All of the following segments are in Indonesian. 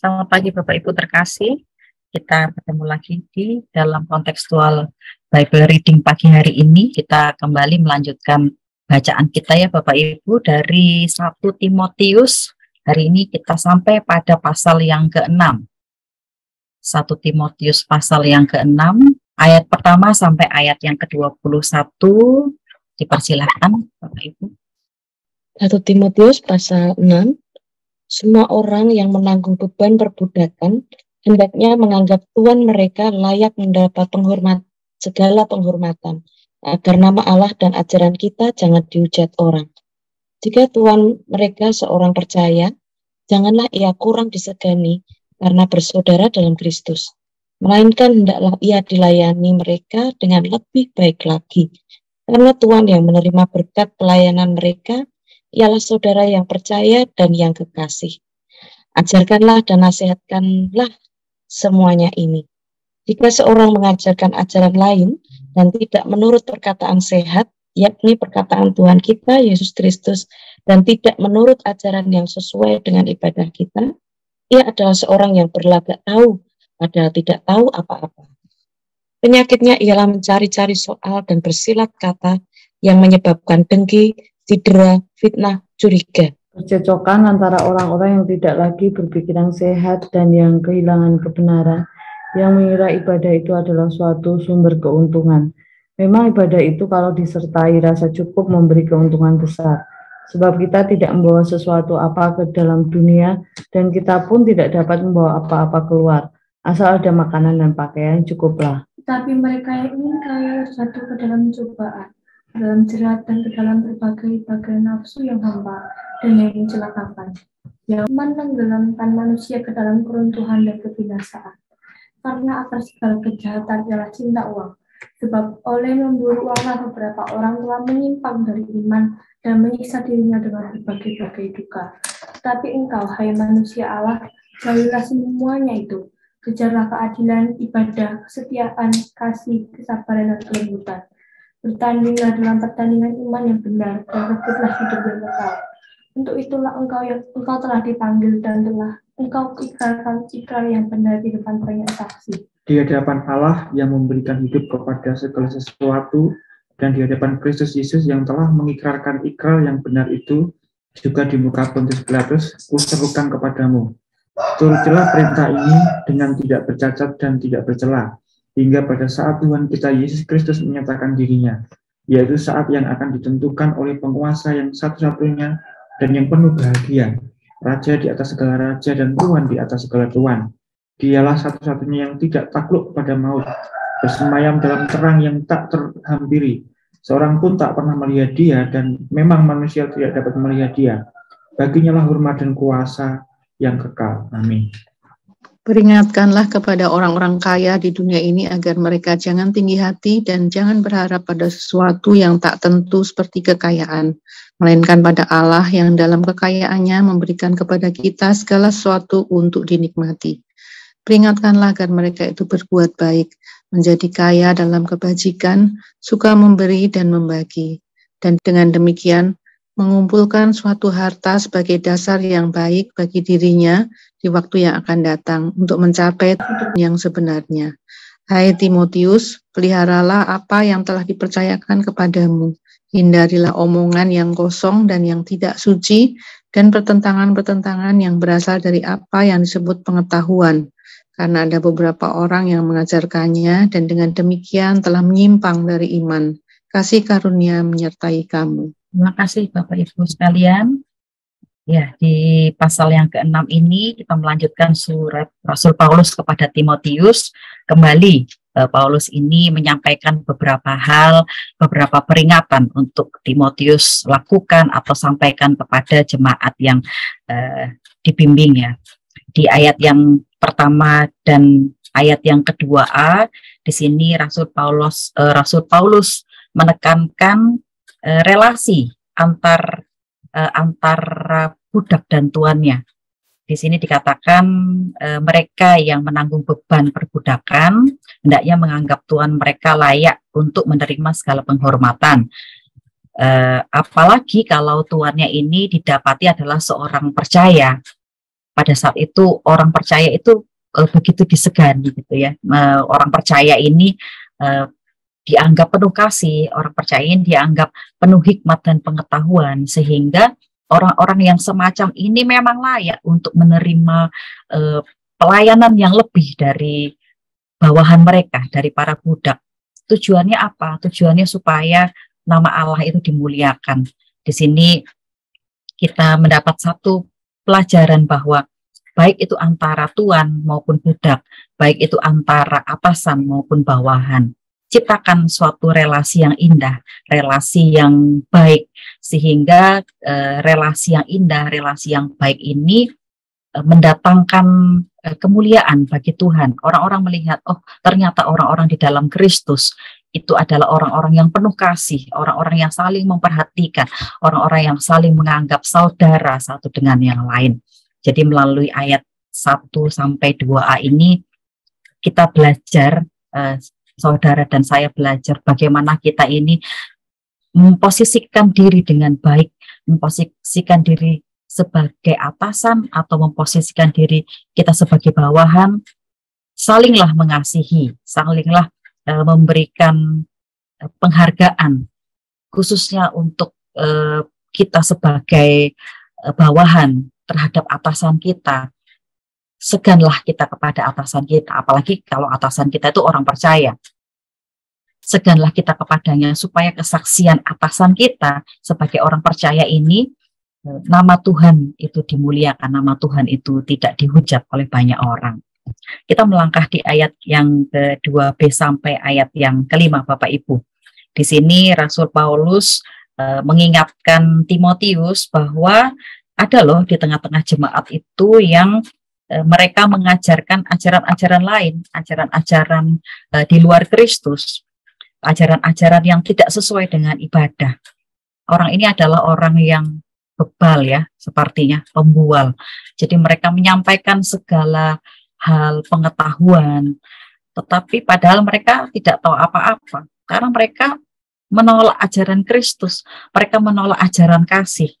Selamat pagi Bapak Ibu terkasih. Kita bertemu lagi di dalam kontekstual Bible Reading pagi hari ini. Kita kembali melanjutkan bacaan kita ya Bapak Ibu dari 1 Timotius. Hari ini kita sampai pada pasal yang ke-6. 1 Timotius pasal yang ke-6, ayat pertama sampai ayat yang ke-21. Dipersilahkan Bapak Ibu. 1 Timotius pasal 6. Semua orang yang menanggung beban perbudakan hendaknya menganggap Tuhan mereka layak mendapat segala penghormatan, agar nama Allah dan ajaran kita jangan dihujat orang. Jika Tuhan mereka seorang percaya, janganlah ia kurang disegani karena bersaudara dalam Kristus, melainkan hendaklah ia dilayani mereka dengan lebih baik lagi, karena Tuhan yang menerima berkat pelayanan mereka ialah saudara yang percaya dan yang kekasih. Ajarkanlah dan nasihatkanlah semuanya ini. Jika seorang mengajarkan ajaran lain dan tidak menurut perkataan sehat, yakni perkataan Tuhan kita, Yesus Kristus, dan tidak menurut ajaran yang sesuai dengan ibadah kita, ia adalah seorang yang berlagak tahu, padahal tidak tahu apa-apa. Penyakitnya ialah mencari-cari soal dan bersilat kata yang menyebabkan dengki, sidera, fitnah, curiga. Percecokan antara orang-orang yang tidak lagi berpikiran sehat dan yang kehilangan kebenaran, yang mengira ibadah itu adalah suatu sumber keuntungan. Memang ibadah itu kalau disertai rasa cukup memberi keuntungan besar, sebab kita tidak membawa sesuatu apa ke dalam dunia, dan kita pun tidak dapat membawa apa-apa keluar. Asal ada makanan dan pakaian cukuplah. Tetapi mereka yang ingin kaya jatuh ke dalam cobaan, dalam jerat dan ke dalam berbagai nafsu yang hampa dan yang mencelakakan, yang menenggelamkan manusia ke dalam keruntuhan dan kebinasaan. Karena akar segala kejahatan ialah cinta uang, sebab oleh memburu uanglah beberapa orang telah menyimpang dari iman dan menyiksa dirinya dengan berbagai duka. Tetapi engkau, hai manusia Allah, jauhilah semuanya itu. Kejarlah keadilan, ibadah, kesetiaan, kasih, kesabaran, dan kelembutan. Bertandinglah dalam pertandingan iman yang benar, dan rebutlah hidup yang kekal. Untuk itulah engkau telah dipanggil dan telah engkau ikrarkan ikrar yang benar di depan banyak saksi. Di hadapan Allah yang memberikan hidup kepada segala sesuatu, dan di hadapan Kristus Yesus yang telah mengikrarkan ikrar yang benar itu, juga di muka Pontius Pilatus, kuserukan kepadamu. Turutilah perintah ini dengan tidak bercacat dan tidak bercela, hingga pada saat Tuhan kita Yesus Kristus menyatakan dirinya, yaitu saat yang akan ditentukan oleh penguasa yang satu-satunya dan yang penuh bahagia, Raja di atas segala raja dan Tuhan di atas segala Tuhan. Dialah satu-satunya yang tidak takluk pada maut, bersemayam dalam terang yang tak terhampiri. Seorang pun tak pernah melihat dia, dan memang manusia tidak dapat melihat dia. Baginya lah hormat dan kuasa yang kekal. Amin. Peringatkanlah kepada orang-orang kaya di dunia ini agar mereka jangan tinggi hati dan jangan berharap pada sesuatu yang tak tentu seperti kekayaan, melainkan pada Allah yang dalam kekayaannya memberikan kepada kita segala sesuatu untuk dinikmati. Peringatkanlah agar mereka itu berbuat baik, menjadi kaya dalam kebajikan, suka memberi dan membagi, dan dengan demikian mengumpulkan suatu harta sebagai dasar yang baik bagi dirinya di waktu yang akan datang untuk mencapai hidup yang sebenarnya. Hai Timotius, peliharalah apa yang telah dipercayakan kepadamu. Hindarilah omongan yang kosong dan yang tidak suci, dan pertentangan-pertentangan yang berasal dari apa yang disebut pengetahuan, karena ada beberapa orang yang mengajarkannya dan dengan demikian telah menyimpang dari iman. Kasih karunia menyertai kamu. Terima kasih Bapak Ibu sekalian. Ya, di pasal yang ke-6 ini kita melanjutkan surat Rasul Paulus kepada Timotius. Kembali Paulus ini menyampaikan beberapa hal, beberapa peringatan untuk Timotius lakukan atau sampaikan kepada jemaat yang dibimbing ya. Di ayat yang pertama dan ayat yang kedua di sini Rasul Paulus menekankan relasi antara budak dan tuannya. Di sini dikatakan mereka yang menanggung beban perbudakan hendaknya menganggap tuan mereka layak untuk menerima segala penghormatan. Apalagi kalau tuannya ini didapati adalah seorang percaya. pada saat itu orang percaya itu begitu disegani gitu ya. Orang percaya ini dianggap penuh kasih, orang percaya ini dianggap penuh hikmat dan pengetahuan, sehingga orang-orang yang semacam ini memang layak untuk menerima pelayanan yang lebih dari bawahan mereka, dari para budak. Tujuannya apa? Tujuannya supaya nama Allah itu dimuliakan. Di sini kita mendapat satu pelajaran bahwa baik itu antara tuan maupun budak, baik itu antara atasan maupun bawahan, ciptakan suatu relasi yang indah, relasi yang baik, sehingga relasi yang indah, relasi yang baik ini mendatangkan kemuliaan bagi Tuhan. Orang-orang melihat, oh ternyata orang-orang di dalam Kristus itu adalah orang-orang yang penuh kasih, orang-orang yang saling memperhatikan, orang-orang yang saling menganggap saudara satu dengan yang lain. Jadi melalui ayat 1-2a ini kita belajar, saudara dan saya belajar bagaimana kita ini memposisikan diri dengan baik, memposisikan diri sebagai atasan atau memposisikan diri kita sebagai bawahan, salinglah mengasihi, salinglah memberikan penghargaan, khususnya untuk kita sebagai bawahan terhadap atasan kita. Seganlah kita kepada atasan kita, apalagi kalau atasan kita itu orang percaya. Seganlah kita kepadanya supaya kesaksian atasan kita sebagai orang percaya ini, nama Tuhan itu dimuliakan, nama Tuhan itu tidak dihujat oleh banyak orang. Kita melangkah di ayat yang ke-2b sampai ayat yang ke-5, Bapak Ibu. Di sini Rasul Paulus mengingatkan Timotius bahwa ada loh di tengah-tengah jemaat itu yang mereka mengajarkan ajaran-ajaran lain, ajaran-ajaran di luar Kristus, ajaran-ajaran yang tidak sesuai dengan ibadah. Orang ini adalah orang yang bebal ya, sepertinya pembual. Jadi mereka menyampaikan segala hal pengetahuan, tetapi padahal mereka tidak tahu apa-apa, karena mereka menolak ajaran Kristus, mereka menolak ajaran kasih.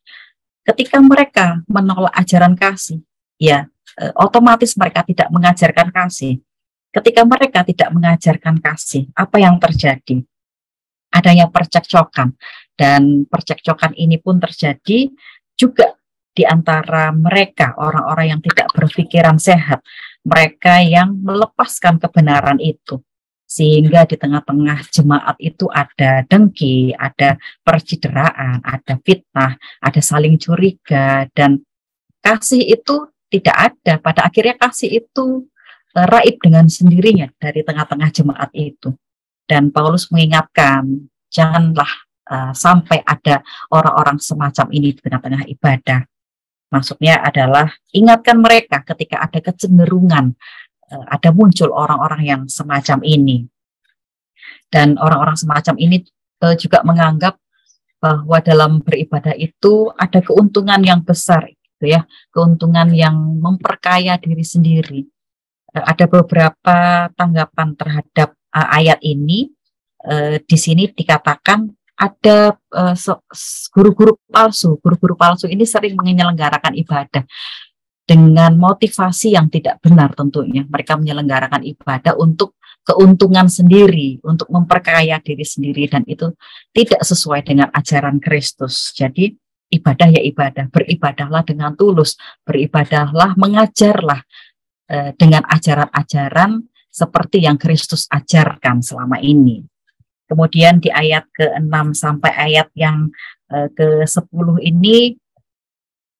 Ketika mereka menolak ajaran kasih, ya otomatis mereka tidak mengajarkan kasih. Ketika mereka tidak mengajarkan kasih, apa yang terjadi? Adanya percekcokan, dan percekcokan ini pun terjadi juga di antara mereka, orang-orang yang tidak berpikiran sehat, mereka yang melepaskan kebenaran itu, sehingga di tengah-tengah jemaat itu ada dengki, ada percideraan, ada fitnah, ada saling curiga, dan kasih itu tidak ada. Pada akhirnya kasih itu raib dengan sendirinya dari tengah-tengah jemaat itu. Dan Paulus mengingatkan, janganlah sampai ada orang-orang semacam ini di tengah-tengah ibadah. Maksudnya adalah ingatkan mereka ketika ada kecenderungan, ada muncul orang-orang yang semacam ini. Dan orang-orang semacam ini juga menganggap bahwa dalam beribadah itu ada keuntungan yang besar, gitu ya, keuntungan yang memperkaya diri sendiri. Ada beberapa tanggapan terhadap ayat ini. Di sini dikatakan ada guru-guru palsu ini sering menyelenggarakan ibadah dengan motivasi yang tidak benar tentunya. Mereka menyelenggarakan ibadah untuk keuntungan sendiri, untuk memperkaya diri sendiri, dan itu tidak sesuai dengan ajaran Kristus. Jadi ibadah ya ibadah, beribadahlah dengan tulus, beribadahlah, mengajarlah dengan ajaran-ajaran seperti yang Kristus ajarkan selama ini. Kemudian di ayat ke-6 sampai ayat yang ke-10 ini,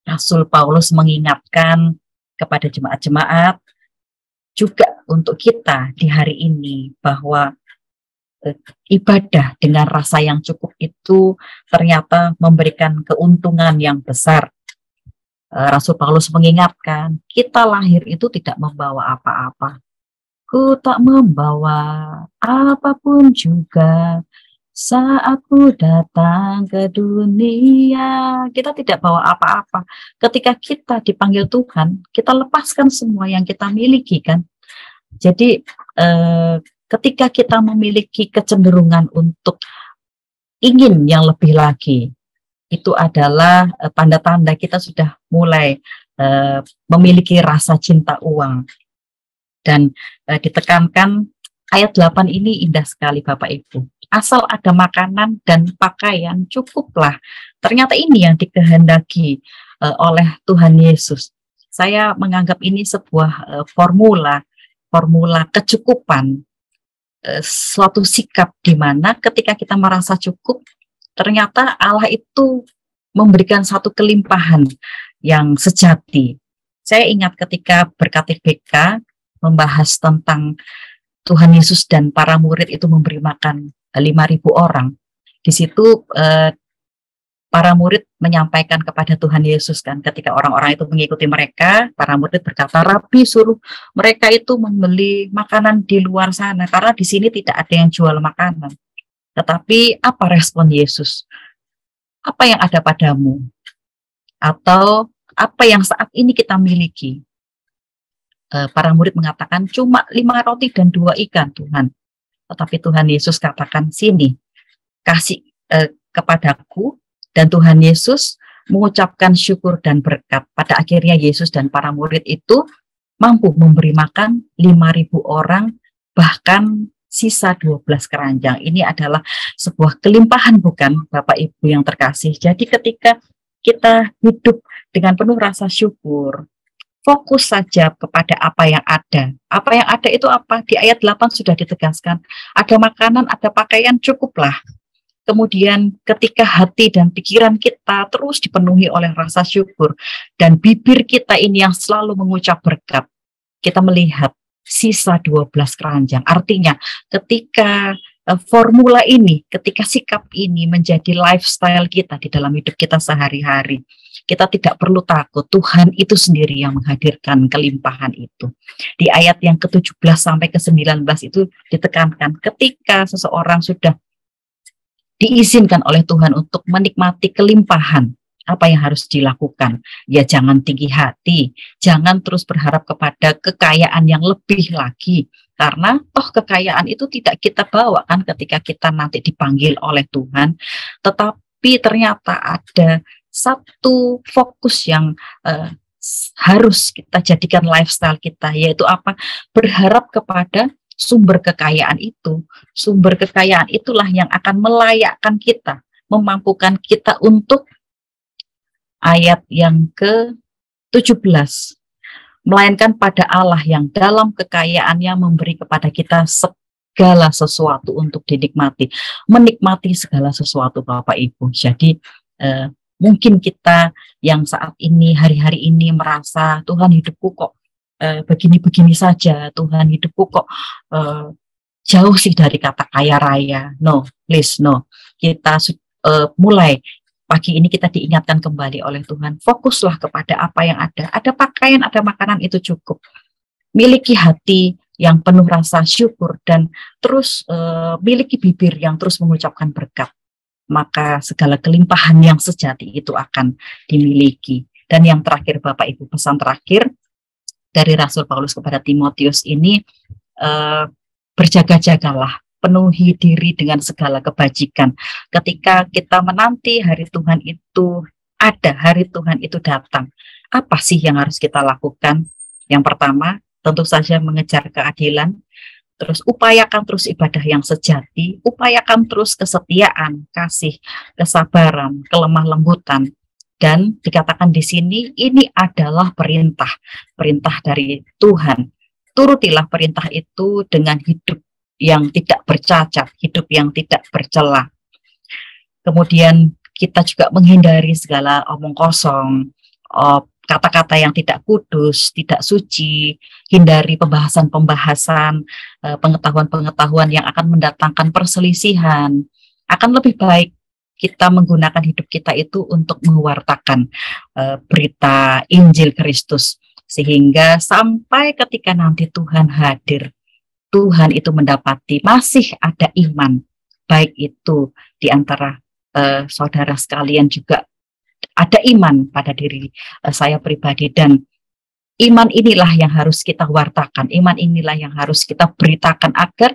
Rasul Paulus mengingatkan kepada jemaat-jemaat juga untuk kita di hari ini bahwa ibadah dengan rasa yang cukup itu ternyata memberikan keuntungan yang besar. Rasul Paulus mengingatkan, kita lahir itu tidak membawa apa-apa. Ku tak membawa apapun juga saat ku datang ke dunia. Kita tidak bawa apa-apa. Ketika kita dipanggil Tuhan, kita lepaskan semua yang kita miliki kan. Jadi ketika kita memiliki kecenderungan untuk ingin yang lebih lagi, itu adalah tanda-tanda kita sudah mulai memiliki rasa cinta uang. Dan ditekankan ayat 8 ini indah sekali Bapak Ibu. Asal ada makanan dan pakaian cukuplah. Ternyata ini yang dikehendaki oleh Tuhan Yesus. Saya menganggap ini sebuah formula kecukupan, suatu sikap di mana ketika kita merasa cukup, ternyata Allah itu memberikan satu kelimpahan yang sejati. Saya ingat ketika ber-KTBK membahas tentang Tuhan Yesus dan para murid itu memberi makan 5.000 orang. Di situ para murid menyampaikan kepada Tuhan Yesus kan, ketika orang-orang itu mengikuti mereka, para murid berkata, Rabi suruh mereka itu membeli makanan di luar sana, karena di sini tidak ada yang jual makanan. Tetapi apa respon Yesus? Apa yang ada padamu? Atau apa yang saat ini kita miliki? Para murid mengatakan cuma 5 roti dan 2 ikan Tuhan. Tetapi Tuhan Yesus katakan sini, kasih kepadaku, dan Tuhan Yesus mengucapkan syukur dan berkat. Pada akhirnya Yesus dan para murid itu mampu memberi makan 5.000 orang, bahkan sisa 12 keranjang. Ini adalah sebuah kelimpahan bukan Bapak Ibu yang terkasih. Jadi ketika kita hidup dengan penuh rasa syukur, fokus saja kepada apa yang ada. Apa yang ada itu apa? Di ayat 8 sudah ditegaskan. Ada makanan, ada pakaian, cukuplah. Kemudian ketika hati dan pikiran kita terus dipenuhi oleh rasa syukur, dan bibir kita ini yang selalu mengucap berkat, kita melihat sisa 12 keranjang. Artinya ketika formula ini, ketika sikap ini menjadi lifestyle kita di dalam hidup kita sehari-hari, kita tidak perlu takut, Tuhan itu sendiri yang menghadirkan kelimpahan itu. Di ayat yang ke-17 sampai ke-19 itu ditekankan, ketika seseorang sudah diizinkan oleh Tuhan untuk menikmati kelimpahan, apa yang harus dilakukan? Ya jangan tinggi hati, jangan terus berharap kepada kekayaan yang lebih lagi, karena toh kekayaan itu tidak kita bawa kan ketika kita nanti dipanggil oleh Tuhan. Tetapi ternyata ada satu fokus yang harus kita jadikan lifestyle kita, yaitu apa? Berharap kepada sumber kekayaan itu. Sumber kekayaan itulah yang akan melayakkan kita, memampukan kita untuk ayat yang ke-17. Melainkan pada Allah yang dalam kekayaannya memberi kepada kita segala sesuatu untuk dinikmati. Menikmati segala sesuatu Bapak Ibu. Jadi mungkin kita yang saat ini, hari-hari ini merasa Tuhan hidupku kok begini-begini saja, Tuhan hidupku kok jauh sih dari kata kaya raya. No, please no. Kita mulai pagi ini kita diingatkan kembali oleh Tuhan, fokuslah kepada apa yang ada. Ada pakaian, ada makanan, itu cukup. Miliki hati yang penuh rasa syukur dan terus miliki bibir yang terus mengucapkan berkat. Maka segala kelimpahan yang sejati itu akan dimiliki. Dan yang terakhir Bapak Ibu, pesan terakhir dari Rasul Paulus kepada Timotius ini, berjaga-jagalah, penuhi diri dengan segala kebajikan. Ketika kita menanti hari Tuhan itu ada, hari Tuhan itu datang, apa sih yang harus kita lakukan? Yang pertama, tentu saja mengejar keadilan. Terus upayakan terus ibadah yang sejati, upayakan terus kesetiaan, kasih, kesabaran, kelemah lembutan. Dan dikatakan di sini, ini adalah perintah dari Tuhan. Turutilah perintah itu dengan hidup yang tidak bercacat, hidup yang tidak bercela. Kemudian kita juga menghindari segala omong kosong, kata-kata yang tidak kudus, tidak suci, hindari pembahasan-pembahasan, pengetahuan-pengetahuan yang akan mendatangkan perselisihan. Akan lebih baik kita menggunakan hidup kita itu untuk mewartakan berita Injil Kristus, sehingga sampai ketika nanti Tuhan hadir, Tuhan itu mendapati masih ada iman, baik itu di antara saudara sekalian juga ada iman pada diri saya pribadi, dan iman inilah yang harus kita wartakan, iman inilah yang harus kita beritakan agar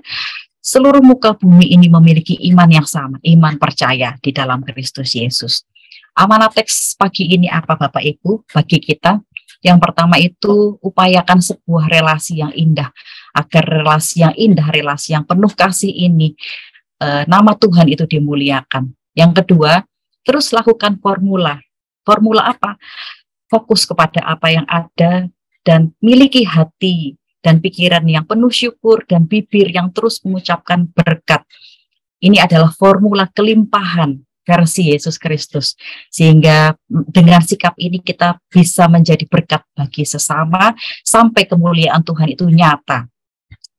seluruh muka bumi ini memiliki iman yang sama, iman percaya di dalam Kristus Yesus. Amanat teks pagi ini apa Bapak Ibu? Bagi kita, Yang pertama itu upayakan sebuah relasi yang indah, agar relasi yang indah, relasi yang penuh kasih ini nama Tuhan itu dimuliakan. Yang kedua, terus lakukan formula. Formula apa? Fokus kepada apa yang ada dan miliki hati dan pikiran yang penuh syukur dan bibir yang terus mengucapkan berkat. Ini adalah formula kelimpahan versi Yesus Kristus. Sehingga dengan sikap ini kita bisa menjadi berkat bagi sesama sampai kemuliaan Tuhan itu nyata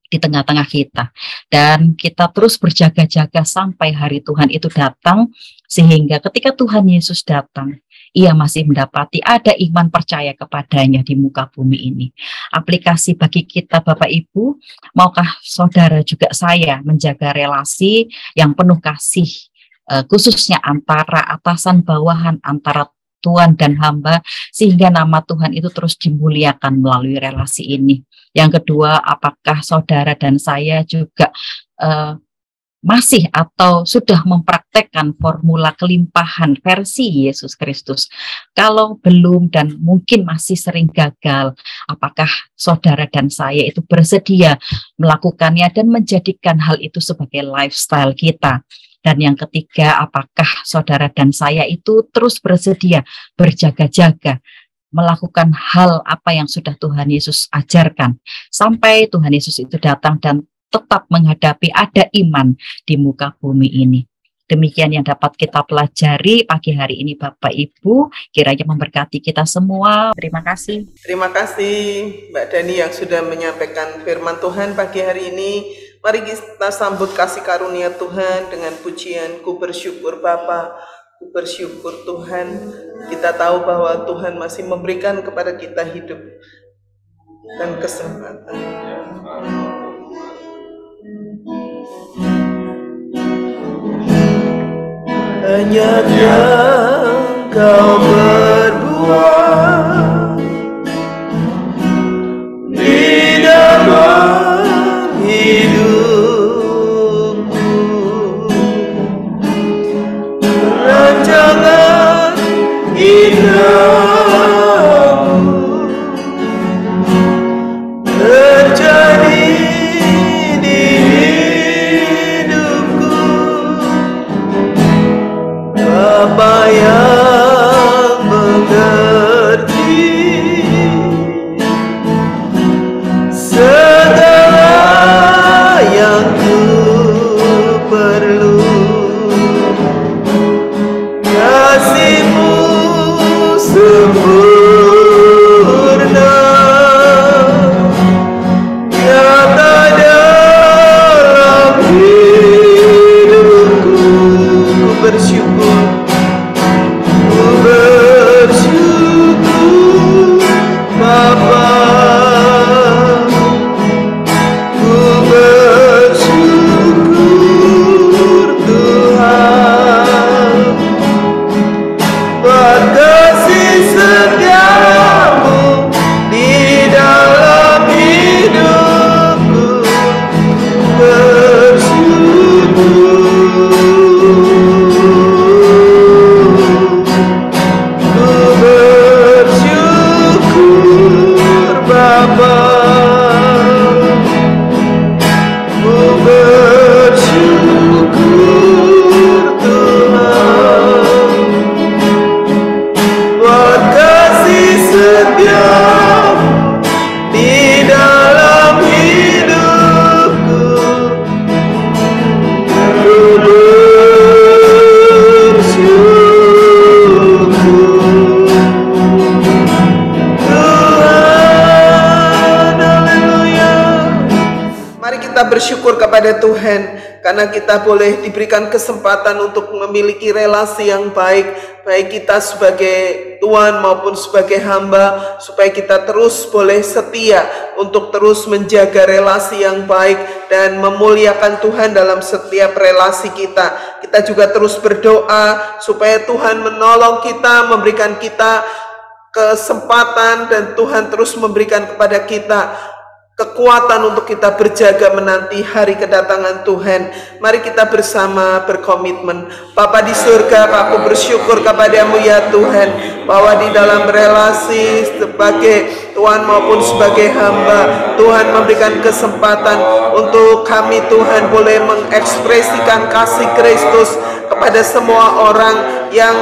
di tengah-tengah kita. Dan kita terus berjaga-jaga sampai hari Tuhan itu datang, sehingga ketika Tuhan Yesus datang, ia masih mendapati ada iman percaya kepadanya di muka bumi ini. Aplikasi bagi kita Bapak Ibu, maukah saudara juga saya menjaga relasi yang penuh kasih, khususnya antara atasan bawahan, antara Tuhan dan hamba, sehingga nama Tuhan itu terus dimuliakan melalui relasi ini. Yang kedua, apakah saudara dan saya juga masih atau sudah mempraktekkan formula kelimpahan versi Yesus Kristus? Kalau belum dan mungkin masih sering gagal, apakah saudara dan saya itu bersedia melakukannya dan menjadikan hal itu sebagai lifestyle kita? Dan yang ketiga, apakah saudara dan saya itu terus bersedia berjaga-jaga melakukan hal apa yang sudah Tuhan Yesus ajarkan sampai Tuhan Yesus itu datang dan tetap menghadapi ada iman di muka bumi ini. Demikian yang dapat kita pelajari pagi hari ini Bapak Ibu, kiranya memberkati kita semua. Terima kasih. Terima kasih Mbak Dani yang sudah menyampaikan firman Tuhan pagi hari ini. Mari kita sambut kasih karunia Tuhan dengan pujian Ku bersyukur Bapa, ku bersyukur Tuhan. Kita tahu bahwa Tuhan masih memberikan kepada kita hidup dan kesempatan. Hanya yang Kau berbuat di dalam hidupku, rancangan indahmu terjadi di hidupku. Bapa yang mengerti segala yang ku perlu, kasih-Mu sempurna nyata dalam hidupku. Ku bersyukur, ku bersyukur Bapa, ku bersyukur Tuhan, buat kasih setiamu di dalam hidupku. Bersyukur Bapa, ku bersyukur Tuhan, buat kasih setiamu di dalam hidupku. Ku bersyukur Tuhan, haleluya. Mari kita bersyukur kepada Tuhan karena kita boleh diberikan kesempatan untuk memiliki relasi yang baik, baik kita sebagai tuan maupun sebagai hamba, supaya kita terus boleh setia untuk terus menjaga relasi yang baik dan memuliakan Tuhan dalam setiap relasi kita. Kita juga terus berdoa supaya Tuhan menolong kita, memberikan kita kesempatan, dan Tuhan terus memberikan kepada kita kekuatan untuk kita berjaga menanti hari kedatangan Tuhan. Mari kita bersama berkomitmen. Bapa di surga, aku bersyukur kepadamu ya Tuhan, bahwa di dalam relasi sebagai Tuhan maupun sebagai hamba, Tuhan memberikan kesempatan untuk kami Tuhan boleh mengekspresikan kasih Kristus kepada semua orang yang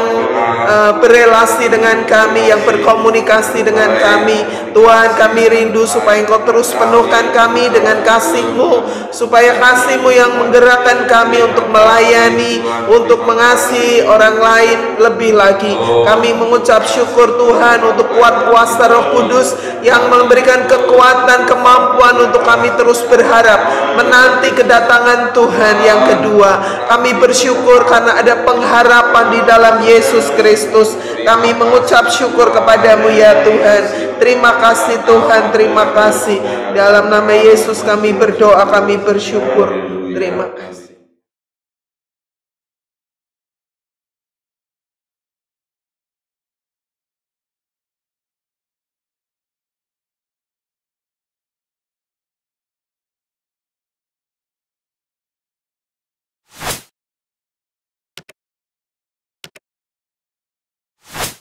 berelasi dengan kami, yang berkomunikasi dengan kami. Tuhan, kami rindu supaya Engkau terus penuhkan kami dengan kasih-Mu, supaya kasih-Mu yang menggerakkan kami untuk melayani, untuk mengasihi orang lain lebih lagi. Kami mengucap syukur Tuhan untuk kuat kuasa Roh Kudus yang memberikan kekuatan, kemampuan untuk kami terus berharap menanti kedatangan Tuhan yang kedua. Kami bersyukur karena ada pengharapan di dalam Yesus Kristus. Kami mengucap syukur kepadamu ya Tuhan. Terima kasih Tuhan, terima kasih. Dalam nama Yesus kami berdoa, kami bersyukur. Terima kasih.